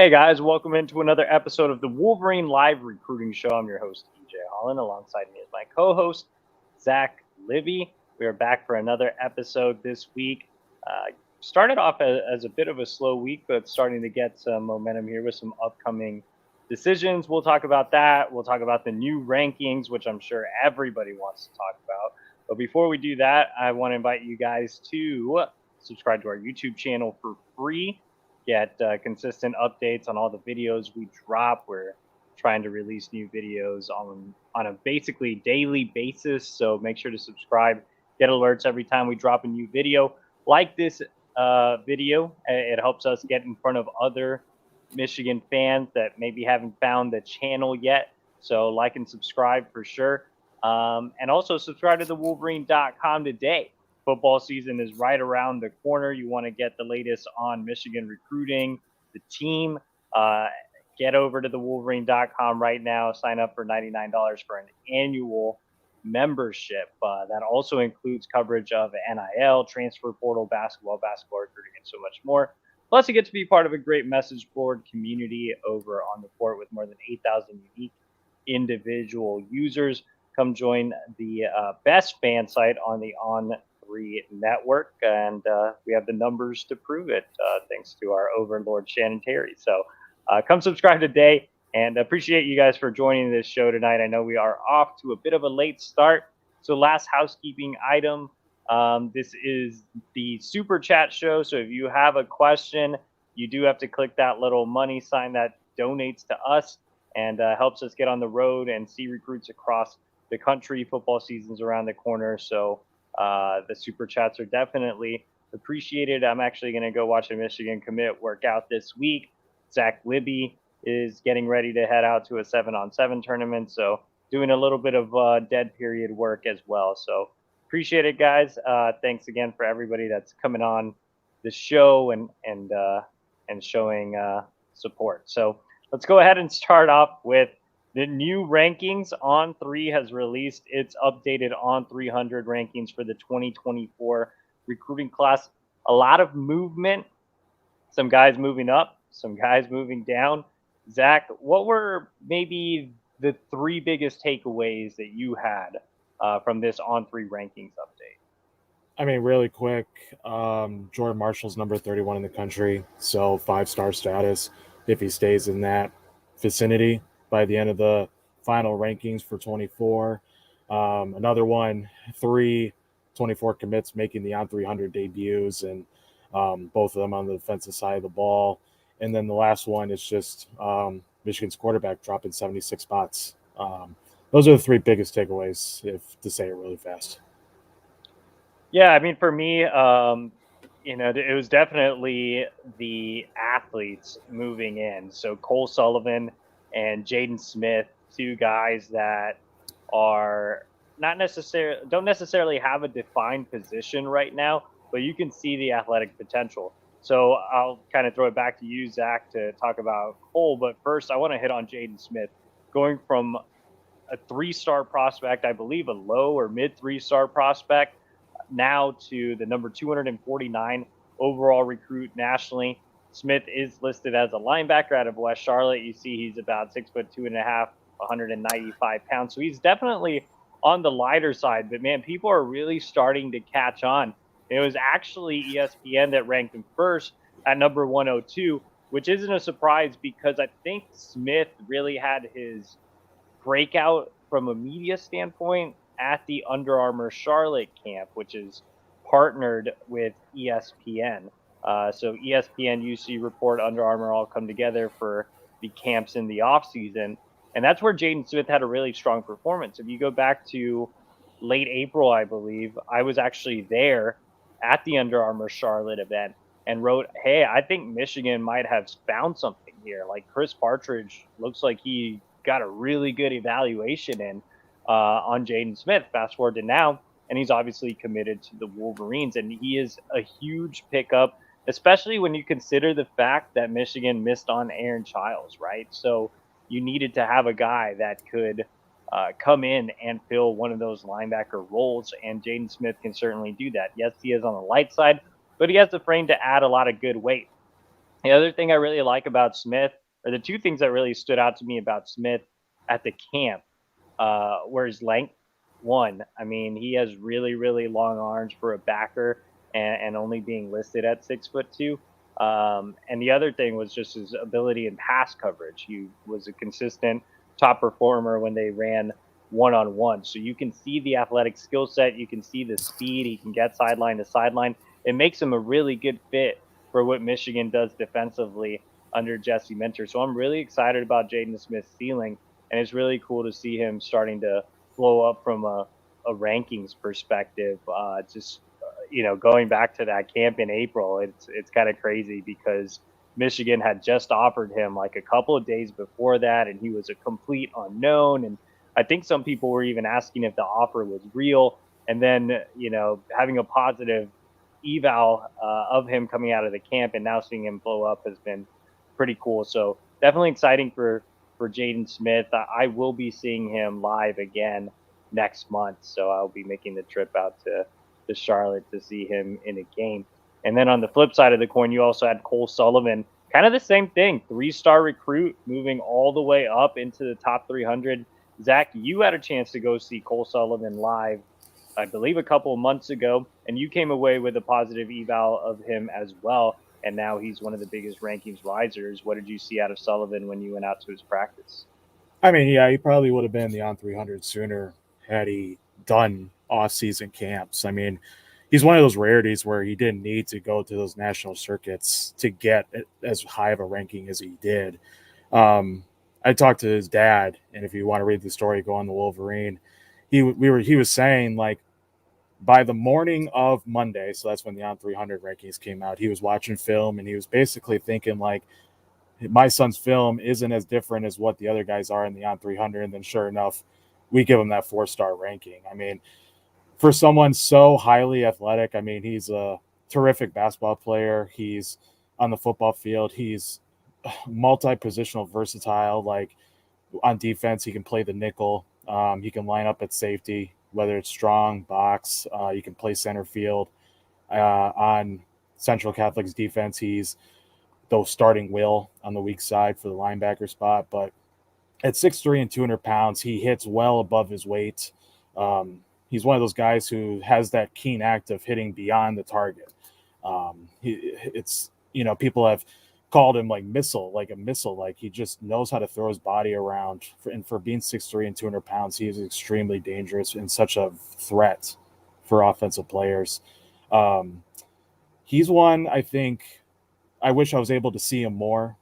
Hey guys, welcome into another episode of the Wolverine Live Recruiting Show. I'm your host, EJ Holland. Alongside me is my co-host, Zach Libby. We are back for another episode this week. Started off as a bit of a slow week, but starting to get some momentum here with some upcoming decisions. We'll talk about that. We'll talk about the new rankings, which I'm sure everybody wants to talk about. But before we do that, I want to invite you guys to subscribe to our YouTube channel for free. Get consistent updates on all the videos we drop. We're trying to release new videos on a basically daily basis. So make sure to subscribe, get alerts every time we drop a new video. Like this video, it helps us get in front of other Michigan fans that maybe haven't found the channel yet. So like and subscribe for sure. And also subscribe to the Wolverine.com today. Football season is right around the corner. You want to get the latest on Michigan recruiting, the team. Get over to the Wolverine.com right now. Sign up for $99 for an annual membership. That also includes coverage of NIL, transfer portal, basketball recruiting, and so much more. Plus, you get to be part of a great message board community over on the port with more than 8,000 unique individual users. Come join the best fan site on the On300 network, and we have the numbers to prove it, thanks to our overlord Shannon Terry. So come subscribe today, and appreciate you guys for joining this show tonight. I know we are off to a bit of a late start, so last housekeeping item. This is the super chat show, so if you have a question, you do have to click that little money sign that donates to us and helps us get on the road and see recruits across the country. Football season's around the corner, so the super chats are definitely appreciated. I'm actually going to go watch a Michigan commit workout this week. Zach Libby is getting ready to head out to a 7-on-7 tournament, so doing a little bit of dead period work as well. So appreciate it, guys. Thanks again for everybody that's coming on the show and showing support. So let's go ahead and start off with the new rankings. On3 has released its updated On300 rankings for the 2024 recruiting class. A lot of movement, some guys moving up, some guys moving down. Zach, what were maybe the three biggest takeaways that you had from this On3 rankings update? I mean, really quick, Jordan Marshall's number 31 in the country, so 5-star status if he stays in that vicinity by the end of the final rankings for 24. Another one, 24 commits making the On300 debuts, and both of them on the defensive side of the ball. And then the last one is just Michigan's quarterback dropping 76 spots. Those are the three biggest takeaways, if to say it really fast. Yeah, I mean, for me, it was definitely the athletes moving in. So Cole Sullivan and Jayden Smith, two guys that are don't necessarily have a defined position right now, but you can see the athletic potential. So I'll kind of throw it back to you, Zach, to talk about Cole. But first, I want to hit on Jayden Smith, going from a 3-star prospect, I believe a low or mid 3-star prospect, now to the number 249 overall recruit nationally. Smith is listed as a linebacker out of West Charlotte. You see he's about 6'2.5", 195 pounds. So he's definitely on the lighter side. But, man, people are really starting to catch on. It was actually ESPN that ranked him first at number 102, which isn't a surprise because I think Smith really had his breakout from a media standpoint at the Under Armour Charlotte camp, which is partnered with ESPN. So ESPN, UC Report, Under Armour all come together for the camps in the off season. And that's where Jayden Smith had a really strong performance. If you go back to late April, I believe, I was actually there at the Under Armour Charlotte event and wrote, hey, I think Michigan might have found something here. Like Chris Partridge looks like he got a really good evaluation in on Jayden Smith. Fast forward to now, and he's obviously committed to the Wolverines, and he is a huge pickup, especially when you consider the fact that Michigan missed on Aaron Childs, right? So you needed to have a guy that could come in and fill one of those linebacker roles, and Jayden Smith can certainly do that. Yes, he is on the light side, but he has the frame to add a lot of good weight. The other thing I really like about Smith, or the two things that really stood out to me about Smith at the camp, were his length. One, I mean, he has really, really long arms for a backer, and only being listed at 6'2". And the other thing was just his ability in pass coverage. He was a consistent top performer when they ran one on one. So you can see the athletic skill set, you can see the speed. He can get sideline to sideline. It makes him a really good fit for what Michigan does defensively under Jesse Minter. So I'm really excited about Jayden Smith's ceiling, and it's really cool to see him starting to blow up from a rankings perspective. Just going back to that camp in April, it's kind of crazy because Michigan had just offered him like a couple of days before that, and he was a complete unknown. And I think some people were even asking if the offer was real. And then having a positive eval of him coming out of the camp and now seeing him blow up has been pretty cool. So definitely exciting for Jayden Smith. I will be seeing him live again next month, so I'll be making the trip out to Charlotte to see him in a game. And then on the flip side of the coin, you also had Cole Sullivan, kind of the same thing, 3-star recruit moving all the way up into the top 300. Zach, you had a chance to go see Cole Sullivan live, I believe, a couple of months ago, and you came away with a positive eval of him as well. And now he's one of the biggest rankings risers. What did you see out of Sullivan when you went out to his practice? I mean, yeah, he probably would have been the on 300 sooner had he done off-season camps. I mean, he's one of those rarities where he didn't need to go to those national circuits to get as high of a ranking as he did. Um, I talked to his dad, and if you want to read the story, go on the Wolverine. He was saying like by the morning of Monday, so that's when the on 300 rankings came out. He was watching film, and he was basically thinking like, my son's film isn't as different as what the other guys are in the on 300. And then sure enough, we give him that 4-star ranking. I mean, for someone so highly athletic, I mean, he's a terrific basketball player. He's on the football field. He's multi-positional versatile. Like on defense, he can play the nickel. He can line up at safety, whether it's strong, box. You can play center field. On Central Catholic's defense, he's though starting will on the weak side for the linebacker spot. But at 6'3" and 200 pounds, he hits well above his weight. He's one of those guys who has that keen act of hitting beyond the target. People have called him like a missile. Like he just knows how to throw his body around. And for being 6'3" and 200 pounds, he is extremely dangerous and such a threat for offensive players. He's one, I think, I wish I was able to see him more,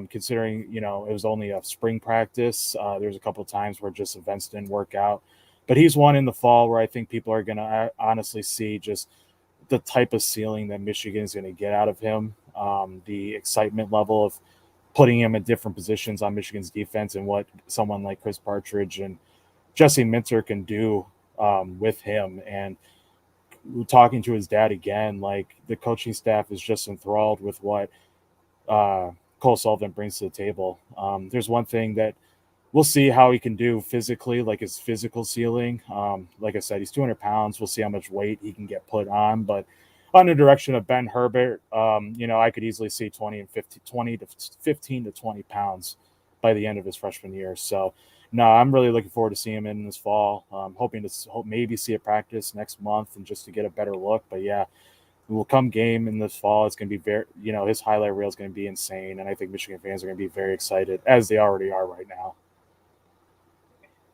considering, it was only a spring practice. There's a couple of times where just events didn't work out. But he's one in the fall where I think people are going to honestly see just the type of ceiling that Michigan is going to get out of him, the excitement level of putting him in different positions on Michigan's defense and what someone like Chris Partridge and Jesse Minter can do with him. And talking to his dad again, like the coaching staff is just enthralled with what Cole Sullivan brings to the table. There's one thing that we'll see how he can do physically, like his physical ceiling. Like I said, he's 200 pounds. We'll see how much weight he can get put on. But on the direction of Ben Herbert, I could easily see 20 to 15 to 20 pounds by the end of his freshman year. So, no, I'm really looking forward to seeing him in this fall. Hoping to maybe see a practice next month and just to get a better look. But yeah, it will come game in this fall. It's going to be very, his highlight reel is going to be insane. And I think Michigan fans are going to be very excited, as they already are right now.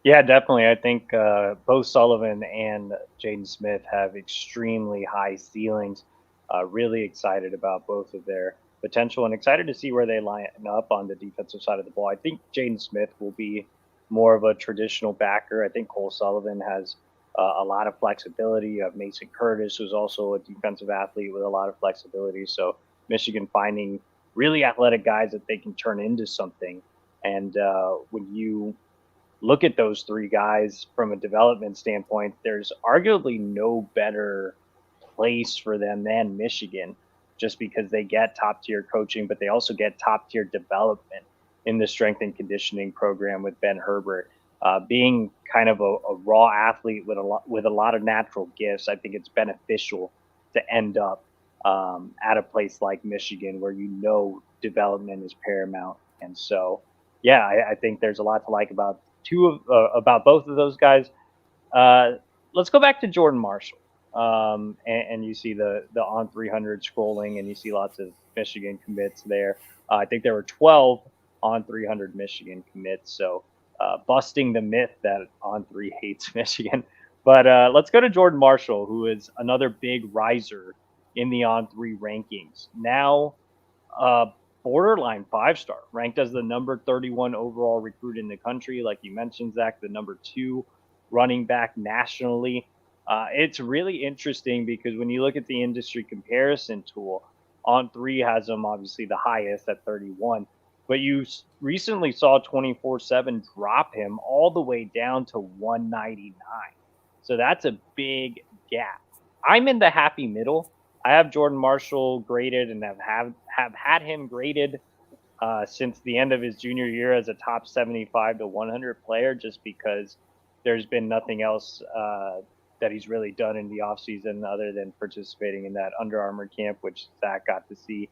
Yeah, definitely. I think both Sullivan and Jayden Smith have extremely high ceilings. Really excited about both of their potential and excited to see where they line up on the defensive side of the ball. I think Jayden Smith will be more of a traditional backer. I think Cole Sullivan has a lot of flexibility. You have Mason Curtis, who's also a defensive athlete with a lot of flexibility. So Michigan finding really athletic guys that they can turn into something. And when you look at those three guys from a development standpoint, there's arguably no better place for them than Michigan, just because they get top tier coaching, but they also get top tier development in the strength and conditioning program with Ben Herbert. Being kind of a raw athlete with a lot of natural gifts, I think it's beneficial to end up at a place like Michigan where development is paramount. And so, yeah, I think there's a lot to like about about both of those guys. Uh, let's go back to Jordan Marshall. And you see the on 300 scrolling, and you see lots of Michigan commits there. I think there were 12 on 300 Michigan commits. So busting the myth that on three hates Michigan. But let's go to Jordan Marshall, who is another big riser in the on three rankings. Now, uh, borderline 5 star, ranked as the number 31 overall recruit in the country. Like you mentioned, Zach, the number 2 running back nationally. It's really interesting because when you look at the industry comparison tool, On Three has him obviously the highest at 31, but recently saw 24/7 drop him all the way down to 199. So that's a big gap. I'm in the happy middle. I have Jordan Marshall graded and have had him graded since the end of his junior year as a top 75 to 100 player, just because there's been nothing else that he's really done in the offseason other than participating in that Under Armour camp, which Zach got to see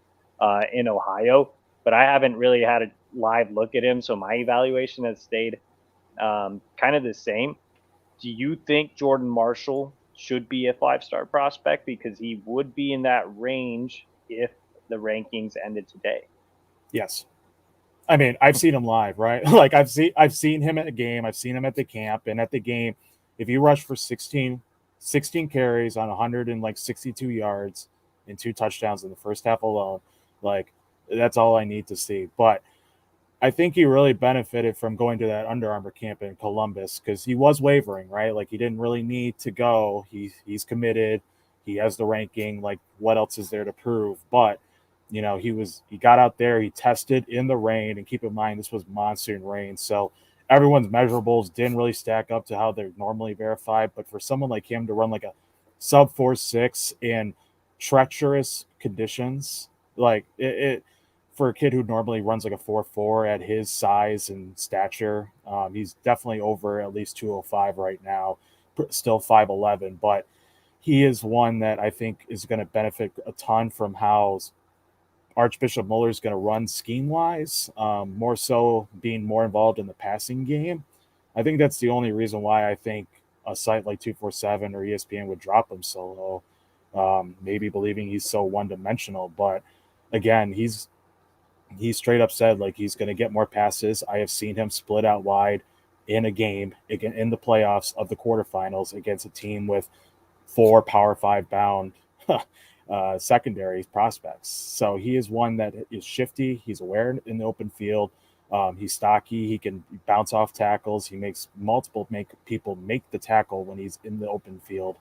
in Ohio. But I haven't really had a live look at him, so my evaluation has stayed kind of the same. Do you think Jordan Marshall should be a 5 star prospect? Because he would be in that range if the rankings ended today. Yes. I mean, I've seen him live, right? Like I've seen him at a game, I've seen him at the camp, and at the game, if you rush for 16 carries on 162 yards and 2 touchdowns in the first half alone, like that's all I need to see. But I think he really benefited from going to that Under Armour camp in Columbus because he was wavering, right? Like he didn't really need to go. He's committed. He has the ranking. Like what else is there to prove? But he got out there, he tested in the rain, and keep in mind this was monsoon rain, so everyone's measurables didn't really stack up to how they're normally verified. But for someone like him to run like a sub 4.6 in treacherous conditions, like it for a kid who normally runs like a 4.4 at his size and stature, he's definitely over at least 205 right now, still 5'11, but he is one that I think is going to benefit a ton from how Archbishop Muller is going to run scheme wise, more so being more involved in the passing game. I think that's the only reason why I think a site like 247 or ESPN would drop him so low, maybe believing he's so one dimensional. But again, he's straight up said like he's going to get more passes. I have seen him split out wide in a game in the playoffs of the quarterfinals against a team with 4 Power 5 bound secondary prospects. So he is one that is shifty. He's aware in the open field. He's stocky. He can bounce off tackles. He makes people make the tackle when he's in the open field.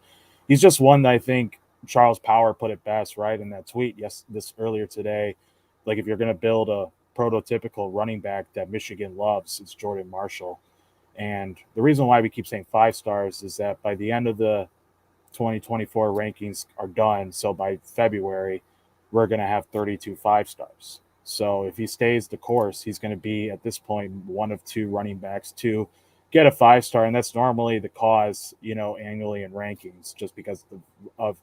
He's just one that I think Charles Power put it best, right, in that tweet this earlier today. Like if you're going to build a prototypical running back that Michigan loves, it's Jordan Marshall. And the reason why we keep saying 5 stars is that by the end of the 2024 rankings are done, so by February, we're going to have 32 5-stars. So if he stays the course, he's going to be at this point one of 2 running backs to get a 5-star, and that's normally the cause, annually in rankings, just because of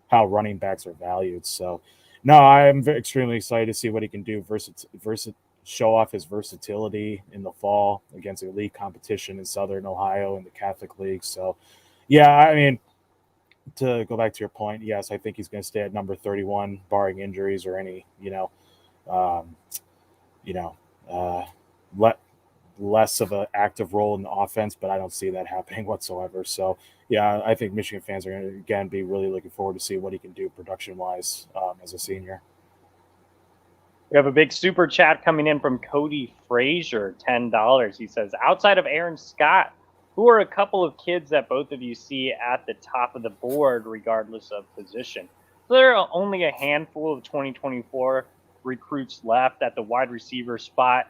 how running backs are valued. So, no, I'm extremely excited to see what he can do show off his versatility in the fall against elite competition in Southern Ohio in the Catholic League. So, yeah, I mean, to go back to your point, yes, I think he's going to stay at number 31, barring injuries or any, um, less of an active role in the offense, but I don't see that happening whatsoever. So, yeah, I think Michigan fans are going to, again, be really looking forward to see what he can do production-wise as a senior. We have a big super chat coming in from Cody Frazier, $10. He says, outside of Aaron Scott, who are a couple of kids that both of you see at the top of the board, regardless of position? So there are only a handful of 2024 recruits left at the wide receiver spot.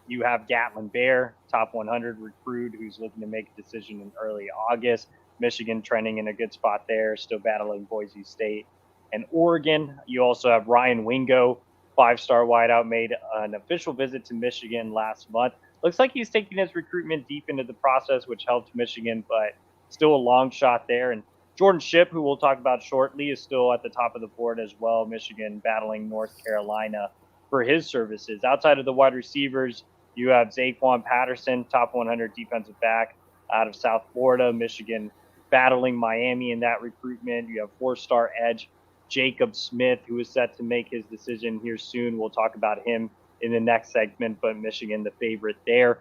You have Gatlin Bear, top 100 recruit, who's looking to make a decision in early August. Michigan trending in a good spot there, still battling Boise State and Oregon. You also have Ryan Wingo, 5-star wideout, made an official visit to Michigan last month. Looks like he's taking his recruitment deep into the process, which helped Michigan, but still a long shot there. And Jordan Shipp, who we'll talk about shortly, is still at the top of the board as well. Michigan battling North Carolina for his services. Outside of the wide receivers, you have Zaquan Patterson, top 100 defensive back out of South Florida. Michigan battling Miami in that recruitment. You have four-star edge Jacob Smith, who is set to make his decision here soon. We'll talk about him in the next segment, but Michigan the favorite there.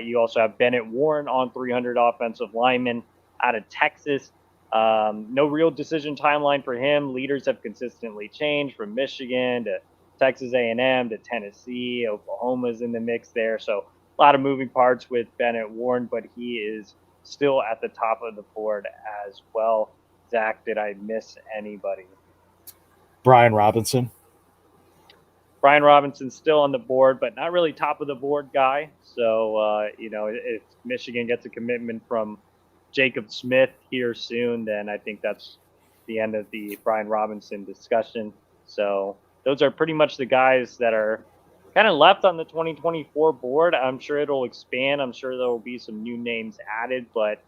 You also have Bennett Warren on 300 offensive lineman out of Texas. No real decision timeline for him. Leaders have consistently changed from Michigan to Texas A&M to Tennessee. Oklahoma's in the mix there. So a lot of moving parts with Bennett Warren, but he is still at the top of the board as well. Zach, did I miss anybody? Brian Robinson. Brian Robinson's still on the board, but not really top of the board guy. So, if Michigan gets a commitment from Jacob Smith here soon, then I think that's the end of the Brian Robinson discussion. So those are pretty much the guys that are kind of left on the 2024 board. I'm sure it'll expand. I'm sure there will be some new names added, but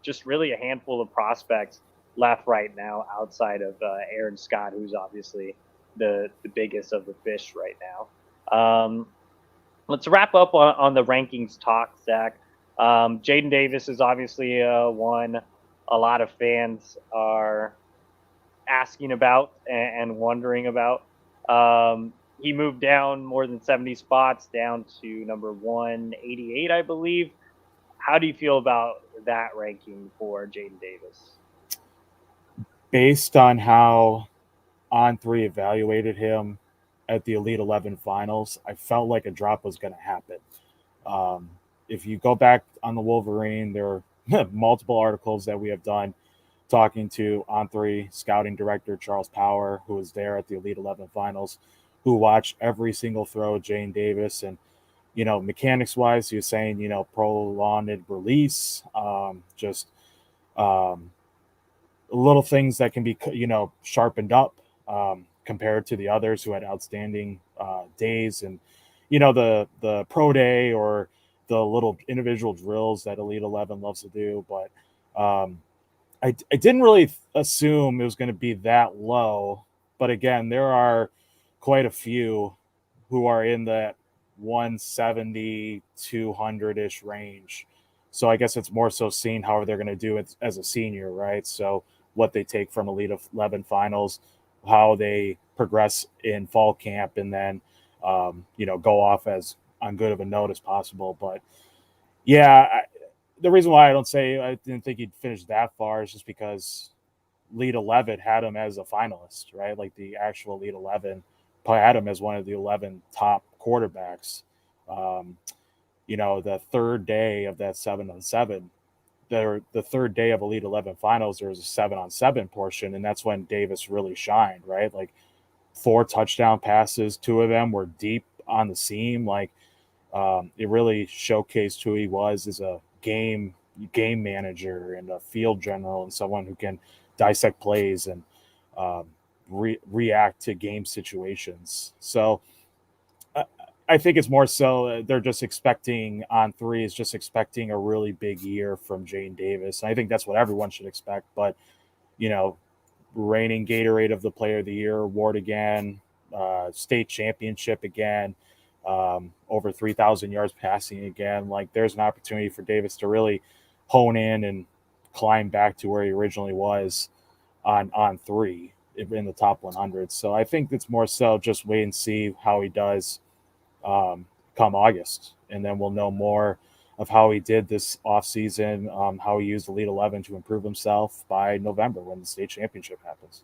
just really a handful of prospects left right now outside of Aaron Scott, who's obviously the biggest of the fish right now. Let's wrap up on the rankings talk, Zach. Jayden Davis is obviously one a lot of fans are asking about and wondering about. He moved down more than 70 spots, down to number 188, I believe. How do you feel about that ranking for Jayden Davis? Based on how On3 evaluated him at the Elite 11 finals, I felt like a drop was going to happen. If you go back on the Wolverine, there are multiple articles that we have done talking to On3 scouting director Charles Power, who was there at the Elite 11 finals, who watched every single throw of Jayden Davis. And, mechanics-wise, he was saying, prolonged release, little things that can be, sharpened up compared to the others who had outstanding days. And, the pro day or the little individual drills that Elite 11 loves to do. But I didn't really assume it was going to be that low. But again, there are quite a few who are in that 170, 200-ish range. So I guess it's more so seeing how they're going to do it as a senior, right? So what they take from Elite 11 finals, how they progress in fall camp, and then, go off as on good of a note as possible. But yeah, the reason why I don't say I didn't think he'd finish that far is just because Elite 11 had him as a finalist, right? Like the actual Elite 11 had him as one of the 11 top quarterbacks. The third day of that 7-on-7, the third day of Elite 11 finals, there was a 7-on-7 portion, and that's when Davis really shined, right? Like 4 touchdown passes, 2 of them were deep on the seam. Like it really showcased who he was as a game manager and a field general and someone who can dissect plays and react to game situations. So I think it's more so they're just expecting On3 is just expecting a really big year from Jayden Davis. And I think that's what everyone should expect. But, reigning Gatorade of the Player of the Year award again, state championship again, over 3,000 yards passing again. Like there's an opportunity for Davis to really hone in and climb back to where he originally was on 3 in the top 100. So I think it's more so just wait and see how he does come August, and then we'll know more of how he did this offseason, how he used Elite 11 to improve himself by November when the state championship happens.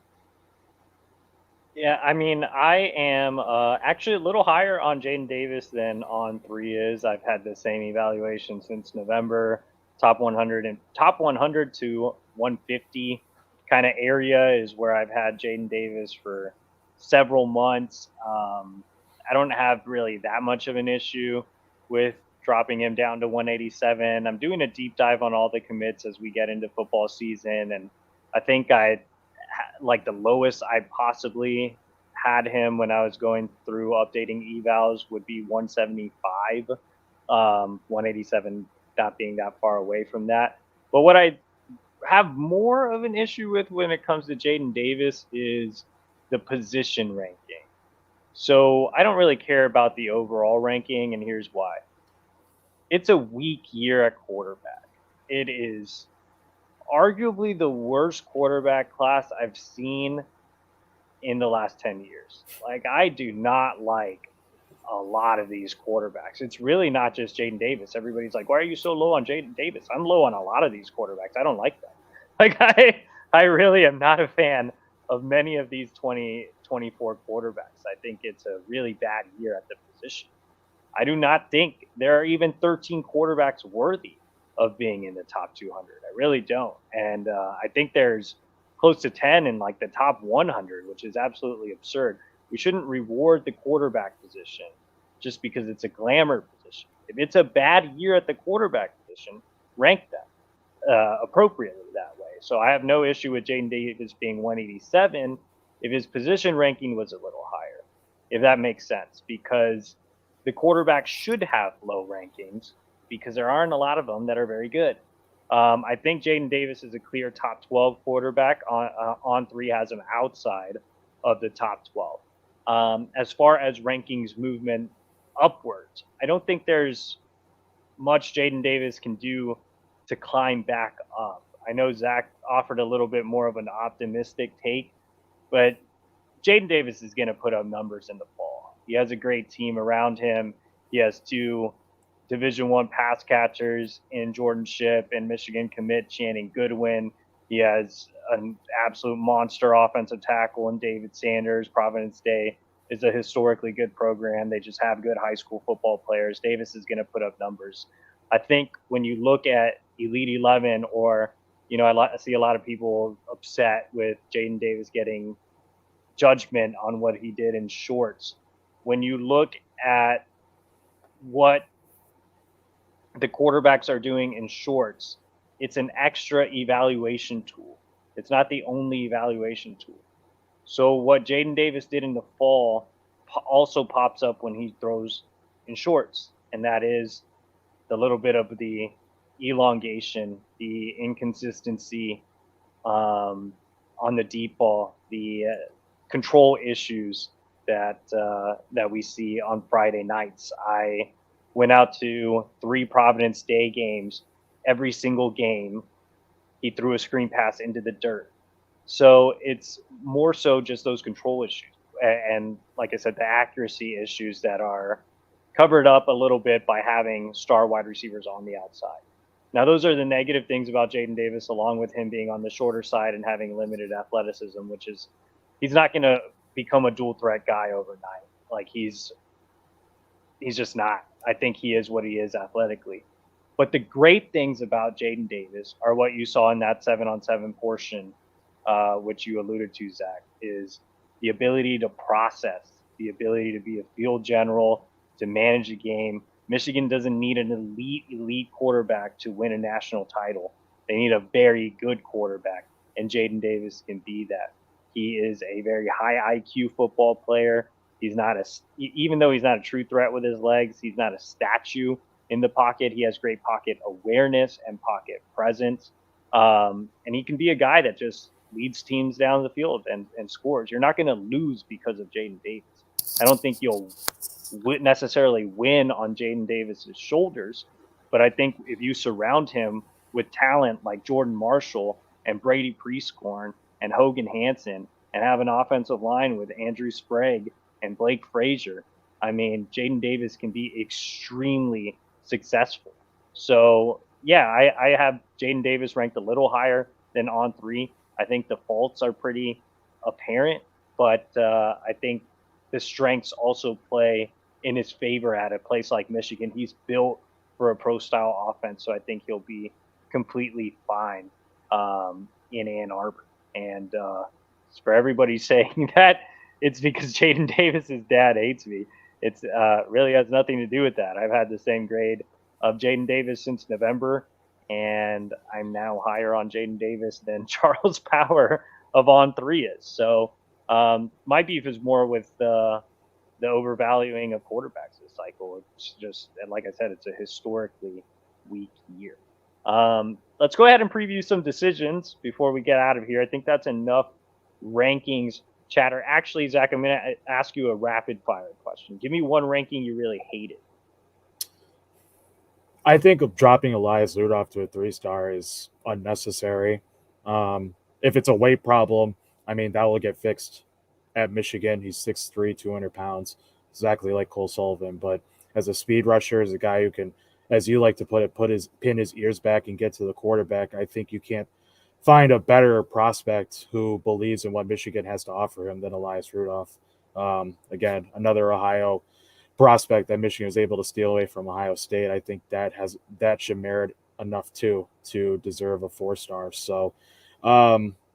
Yeah, I mean, I am actually a little higher on Jayden Davis than On3 is. I've had the same evaluation since November. Top 100 and top 100 to 150 kind of area is where I've had Jayden Davis for several months. I don't have really that much of an issue with dropping him down to 187. I'm doing a deep dive on all the commits as we get into football season, and I think like the lowest I possibly had him when I was going through updating evals would be 175, 187 not being that far away from that. But what I have more of an issue with when it comes to Jayden Davis is the position ranking. So I don't really care about the overall ranking, and here's why. It's a weak year at quarterback. It is arguably the worst quarterback class I've seen in the last 10 years. Like, I do not like a lot of these quarterbacks. It's really not just Jayden Davis. Everybody's like, why are you so low on Jayden Davis? I'm low on a lot of these quarterbacks. I don't like them. Like, I really am not a fan of many of these 2024 quarterbacks. I think it's a really bad year at the position. I do not think there are even 13 quarterbacks worthy of being in the top 200. I really don't. And I think there's close to 10 in like the top 100, which is absolutely absurd. We shouldn't reward the quarterback position just because it's a glamour position. If it's a bad year at the quarterback position, rank them appropriately that way. So I have no issue with Jayden Davis being 187 if his position ranking was a little higher, if that makes sense, because the quarterbacks should have low rankings because there aren't a lot of them that are very good. I think Jayden Davis is a clear top 12 quarterback. On3 has him outside of the top 12. As far as rankings movement upwards, I don't think there's much Jayden Davis can do to climb back up. I know Zach offered a little bit more of an optimistic take, but Jayden Davis is going to put up numbers in the fall. He has a great team around him. He has two Division One pass catchers in Jordan Shipp and Michigan commit Channing Goodwin. He has an absolute monster offensive tackle in David Sanders. Providence Day is a historically good program. They just have good high school football players. Davis is going to put up numbers. I think when you look at Elite 11, or, you know, I see a lot of people upset with Jayden Davis getting judgment on what he did in shorts. When you look at what the quarterbacks are doing in shorts, it's an extra evaluation tool. It's not the only evaluation tool. So what Jayden Davis did in the fall also pops up when he throws in shorts, and that is the little bit of the elongation, the inconsistency on the deep ball, the control issues that we see on Friday nights. I went out to 3 Providence Day games. Every single game, he threw a screen pass into the dirt. So it's more so just those control issues. And like I said, the accuracy issues that are covered up a little bit by having star wide receivers on the outside. Now, those are the negative things about Jayden Davis, along with him being on the shorter side and having limited athleticism, which is he's not going to become a dual threat guy overnight. Like he's just not. I think he is what he is athletically. But the great things about Jayden Davis are what you saw in that 7-on-7 portion, which you alluded to, Zach, is the ability to process, the ability to be a field general, to manage a game. Michigan doesn't need an elite quarterback to win a national title. They need a very good quarterback, and Jayden Davis can be that. He is a very high IQ football player. He's not even though he's not a true threat with his legs, he's not a statue in the pocket. He has great pocket awareness and pocket presence. And he can be a guy that just leads teams down the field and scores. You're not going to lose because of Jayden Davis. I don't think you'll necessarily win on Jayden Davis's shoulders, but I think if you surround him with talent like Jordan Marshall and Brady Prieskorn and Hogan Hansen and have an offensive line with Andrew Sprague and Blake Frazier, I mean, Jayden Davis can be extremely successful. So, yeah, I have Jayden Davis ranked a little higher than On3. I think the faults are pretty apparent, but I think the strengths also play in his favor at a place like Michigan. He's built for a pro-style offense, so I think he'll be completely fine in Ann Arbor. And for everybody saying that it's because Jayden Davis's dad hates me, it's really has nothing to do with that. I've had the same grade of Jayden Davis since November, and I'm now higher on Jayden Davis than Charles Power of On3 is. So my beef is more with the overvaluing of quarterbacks this cycle. It's just, like I said, it's a historically weak year. Let's go ahead and preview some decisions before we get out of here. I think that's enough rankings chatter. Actually, Zach, I'm going to ask you a rapid fire question. Give me one ranking you really hated. I think of dropping Elias Rudolph to a 3-star is unnecessary. If it's a weight problem, I mean, that will get fixed at Michigan. He's 6'3", 200 pounds, exactly like Cole Sullivan. But as a speed rusher, as a guy who can, as you like to put it, pin his ears back and get to the quarterback, I think you can't find a better prospect who believes in what Michigan has to offer him than Elias Rudolph. Again, another Ohio prospect that Michigan was able to steal away from Ohio State. I think that should merit enough too to deserve a 4-star. So,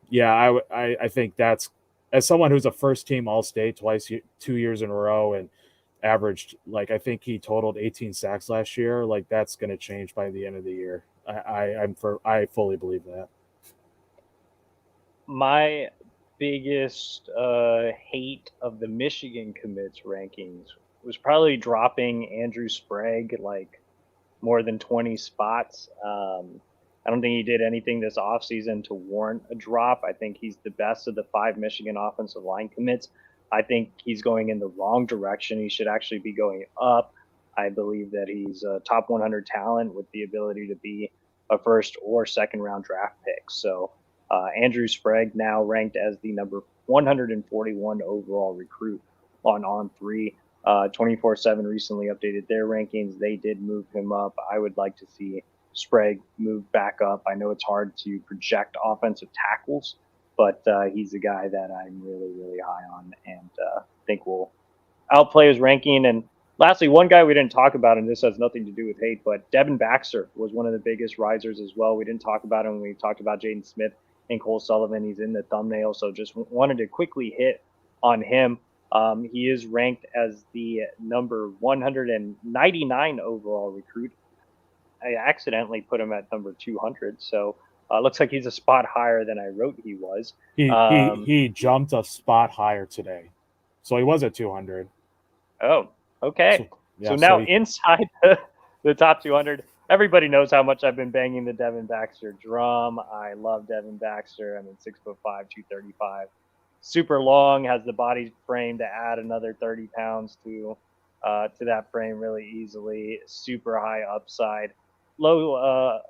yeah, I think that's, as someone who's a first team All State twice, 2 years in a row, and averaged, like, I think he totaled 18 sacks last year. Like, that's going to change by the end of the year. I fully believe that. My biggest hate of the Michigan commits rankings was probably dropping Andrew Sprague like more than 20 spots. I don't think he did anything this offseason to warrant a drop. I think he's the best of the 5 Michigan offensive line commits. I think he's going in the wrong direction. He should actually be going up. I believe that he's a top 100 talent with the ability to be a first or second round draft pick. So Andrew Sprague now ranked as the number 141 overall recruit on 3. 24/7 recently updated their rankings. They did move him up. I would like to see Sprague move back up. I know it's hard to project offensive tackles, but he's a guy that I'm really, really high on and think will outplay his ranking. And lastly, one guy we didn't talk about, and this has nothing to do with hate, but Devin Baxter was one of the biggest risers as well. We didn't talk about him when we talked about Jaden Smith and Cole Sullivan. He's in the thumbnail, so just wanted to quickly hit on him. He is ranked as the number 199 overall recruit. I accidentally put him at number 200, so looks like he's a spot higher than I wrote he was. He jumped a spot higher today, so he was at 200. Oh, okay. So now inside the top 200, everybody knows how much I've been banging the Devin Baxter drum. I love Devin Baxter. I mean, 6'5", 235. Super long, has the body frame to add another 30 pounds to that frame really easily. Super high upside, low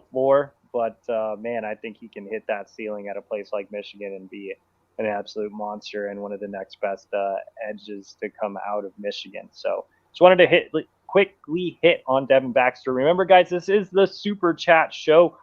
floor, but man, I think he can hit that ceiling at a place like Michigan and be an absolute monster and one of the next best edges to come out of Michigan. So just wanted to quickly hit on Devin Baxter. Remember, guys, this is the Super Chat show.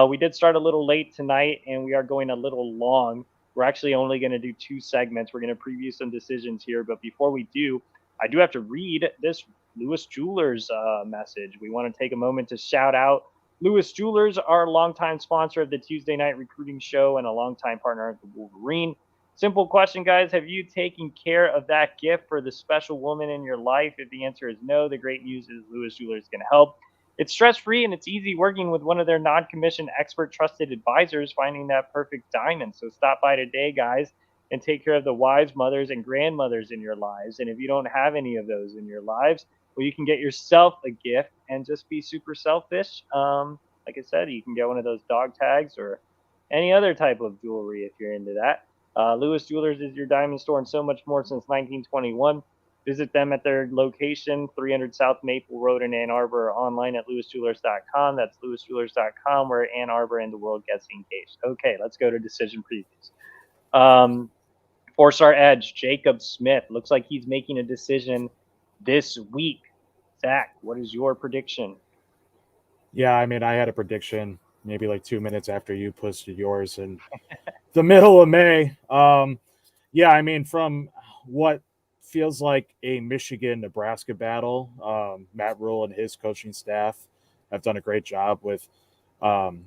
We did start a little late tonight, and we are going a little long. We're actually only going to do 2 segments. We're going to preview some decisions here. But before we do, I do have to read this Lewis Jewelers message. We want to take a moment to shout out Lewis Jewelers, our longtime sponsor of the Tuesday Night Recruiting Show and a longtime partner of the Wolverine. Simple question, guys. Have you taken care of that gift for the special woman in your life? If the answer is no, the great news is Lewis Jewelers can help. It's stress-free and it's easy working with one of their non-commissioned expert trusted advisors finding that perfect diamond. So stop by today, guys, and take care of the wives, mothers, and grandmothers in your lives. And if you don't have any of those in your lives, well, you can get yourself a gift and just be super selfish. Like I said, you can get one of those dog tags or any other type of jewelry if you're into that. Lewis Jewelers is your diamond store and so much more since 1921. Visit them at their location, 300 South Maple Road in Ann Arbor, or online at lewisjewelers.com. That's lewisjewelers.com, where Ann Arbor and the world gets engaged. Okay, let's go to decision previews. 4-star edge, Jacob Smith. Looks like he's making a decision this week. Zach, what is your prediction? Yeah, I mean, I had a prediction maybe like 2 minutes after you posted yours in the middle of May. Yeah, I mean, from what feels like a Michigan-Nebraska battle, Matt Rule and his coaching staff have done a great job with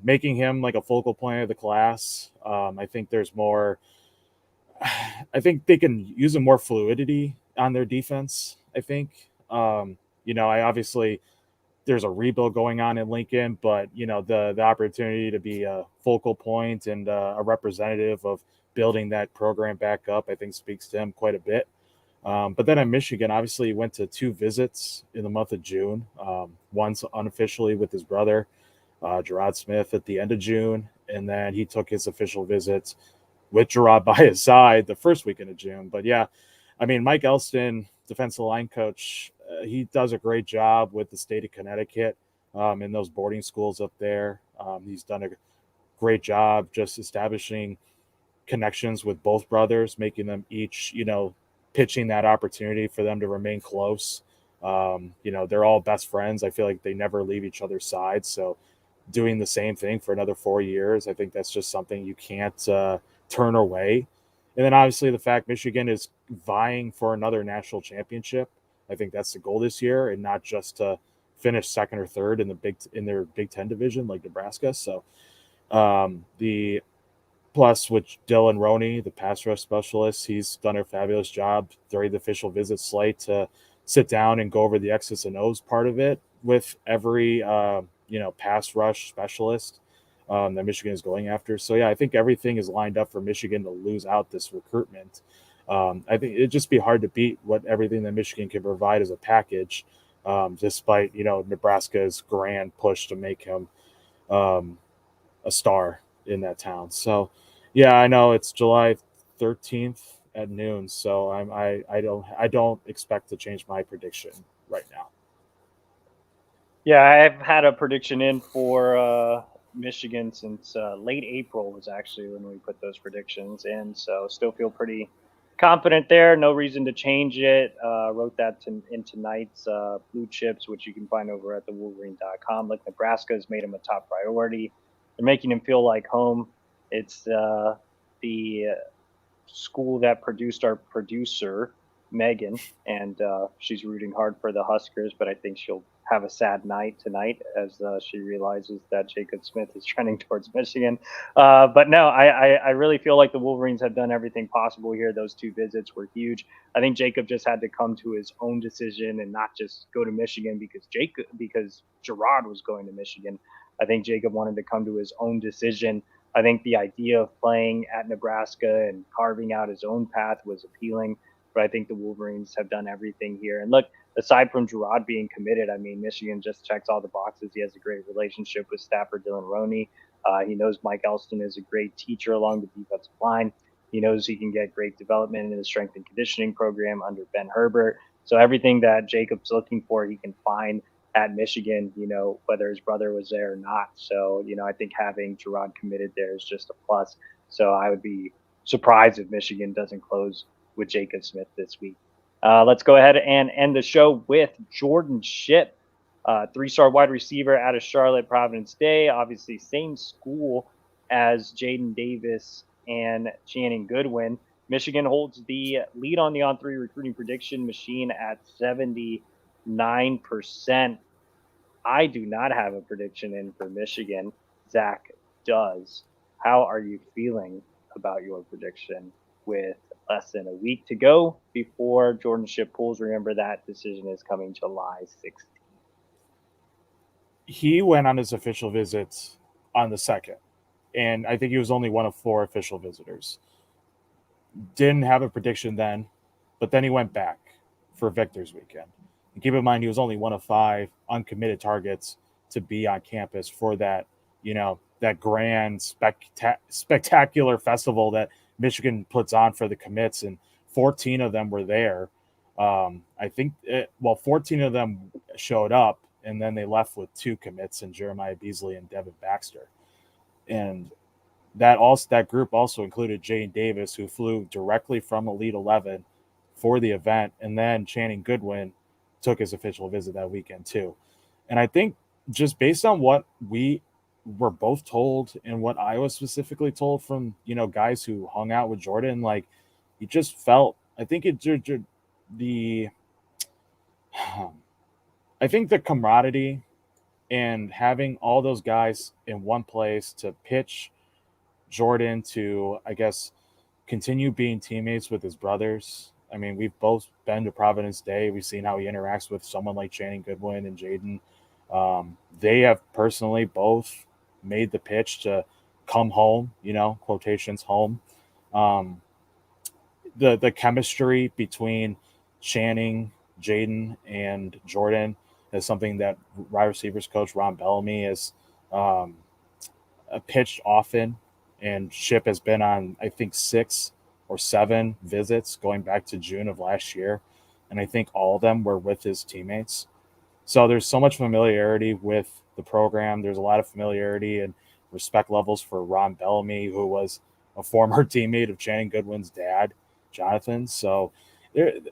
making him like a focal point of the class. I think there's more – I think they can use more fluidity on their defense, I think. I obviously – there's a rebuild going on in Lincoln, but the opportunity to be a focal point and a representative of building that program back up, I think speaks to him quite a bit. But then at Michigan, obviously he went to 2 visits in the month of June, once unofficially with his brother, Gerard Smith at the end of June, and then he took his official visit with Gerard by his side the first weekend of June. But yeah, I mean, Mike Elston, defensive line coach, he does a great job with the state of Connecticut in those boarding schools up there. He's done a great job just establishing connections with both brothers, making them each, pitching that opportunity for them to remain close. They're all best friends. I feel like they never leave each other's side. So doing the same thing for another 4 years, I think that's just something you can't turn away. And then obviously the fact Michigan is vying for another national championship. I think that's the goal this year, and not just to finish second or third in their Big Ten division like Nebraska. So the plus with Dylan Roney, the pass rush specialist, he's done a fabulous job during the official visit slate to sit down and go over the X's and O's part of it with every pass rush specialist that Michigan is going after. So yeah, I think everything is lined up for Michigan to lose out this recruitment. I think it'd just be hard to beat what everything that Michigan can provide as a package, despite Nebraska's grand push to make him a star in that town. So yeah, I know it's July 13th at noon, so I don't expect to change my prediction right now. Yeah, I've had a prediction in for Michigan since late April was actually when we put those predictions in. So still feel pretty confident there. No reason to change it. Wrote that in tonight's Blue Chips, which you can find over at thewolverine.com. Like Nebraska has made him a top priority. They're making him feel like home. It's the school that produced our producer, Megan, and she's rooting hard for the Huskers, but I think she'll have a sad night tonight as she realizes that Jacob Smith is trending towards Michigan. But no, I really feel like the Wolverines have done everything possible here. Those two visits were huge. I think Jacob just had to come to his own decision and not just go to Michigan because Gerard was going to Michigan. I think Jacob wanted to come to his own decision. I think the idea of playing at Nebraska and carving out his own path was appealing, but I think the Wolverines have done everything here. And look, aside from Gerard being committed, I mean, Michigan just checks all the boxes. He has a great relationship with Stafford Dylan Roney. He knows Mike Elston is a great teacher along the defensive line. He knows he can get great development in the strength and conditioning program under Ben Herbert. So everything that Jacob's looking for, he can find at Michigan, whether his brother was there or not. So, I think having Gerard committed there is just a plus. So I would be surprised if Michigan doesn't close with Jacob Smith this week. Let's go ahead and end the show with Jordan Shipp, 3-star wide receiver out of Charlotte, Providence Day. Obviously, same school as Jayden Davis and Channing Goodwin. Michigan holds the lead on the On3 recruiting prediction machine at 79%. I do not have a prediction in for Michigan. Zach does. How are you feeling about your prediction with less than a week to go before Jordan Shipp pulls? Remember, that decision is coming July 16th. He went on his official visit on the 2nd, and I think he was only one of 4 official visitors. Didn't have a prediction then, but then he went back for Victor's weekend. And keep in mind, he was only one of 5 uncommitted targets to be on campus for that, that grand spectacular festival that Michigan puts on for the commits, and 14 of them were there. I think 14 of them showed up, and then they left with 2 commits in Jeremiah Beasley and Devin Baxter. And that group also included Jayden Davis, who flew directly from Elite 11 for the event, and then Channing Goodwin took his official visit that weekend too. And I think just based on what we were both told and what I was specifically told from guys who hung out with Jordan, like, you just felt, I think the camaraderie and having all those guys in one place to pitch Jordan to, I guess, continue being teammates with his brothers. I mean, we've both been to Providence Day. We've seen how he interacts with someone like Channing Goodwin and Jayden. They have personally both made the pitch to come home, quotations home. The chemistry between Channing, Jayden, and Jordan is something that wide receivers coach Ron Bellamy has pitched often, and Ship has been on, I think, 6 or 7 visits going back to June of last year. And I think all of them were with his teammates. So there's so much familiarity with the program. There's a lot of familiarity and respect levels for Ron Bellamy, who was a former teammate of Channing Goodwin's dad, Jonathan. So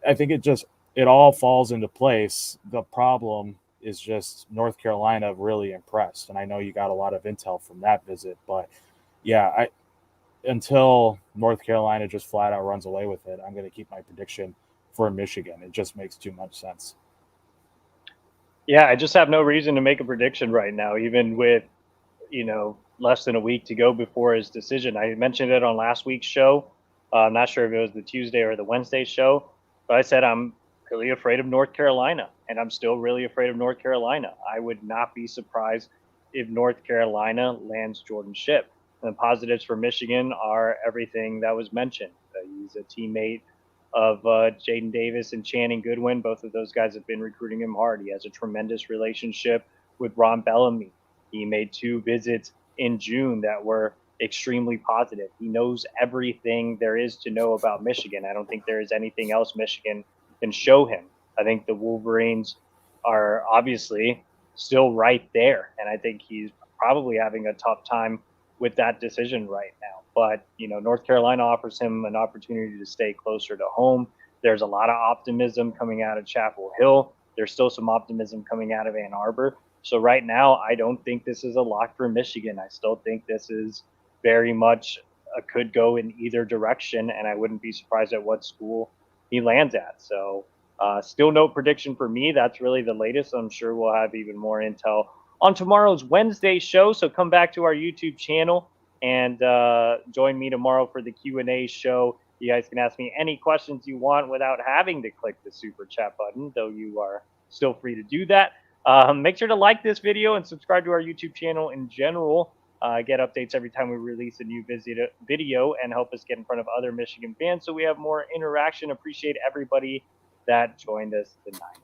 I think it all falls into place. The problem is just North Carolina really impressed. And I know you got a lot of intel from that visit, but yeah, until North Carolina just flat out runs away with it, I'm going to keep my prediction for Michigan. It just makes too much sense. Yeah, I just have no reason to make a prediction right now, even with, less than a week to go before his decision. I mentioned it on last week's show. I'm not sure if it was the Tuesday or the Wednesday show, but I said I'm really afraid of North Carolina, and I'm still really afraid of North Carolina. I would not be surprised if North Carolina lands Jordan Ship. And the positives for Michigan are everything that was mentioned. He's a teammate of Jayden Davis and Channing Goodwin. Both of those guys have been recruiting him hard. He has a tremendous relationship with Ron Bellamy. He made 2 visits in June that were extremely positive. He knows everything there is to know about Michigan. I don't think there is anything else Michigan can show him. I think the Wolverines are obviously still right there, and I think he's probably having a tough time with that decision right now. But, North Carolina offers him an opportunity to stay closer to home. There's a lot of optimism coming out of Chapel Hill. There's still some optimism coming out of Ann Arbor. So right now, I don't think this is a lock for Michigan. I still think this is very much could go in either direction, and I wouldn't be surprised at what school he lands at. So still no prediction for me. That's really the latest. I'm sure we'll have even more intel on tomorrow's Wednesday show. So come back to our YouTube channel and join me tomorrow for the Q&A show. You guys can ask me any questions you want without having to click the super chat button, though you are still free to do that. Make sure to like this video and subscribe to our YouTube channel in general. Get updates every time we release a new video and help us get in front of other Michigan fans so we have more interaction. Appreciate everybody that joined us tonight.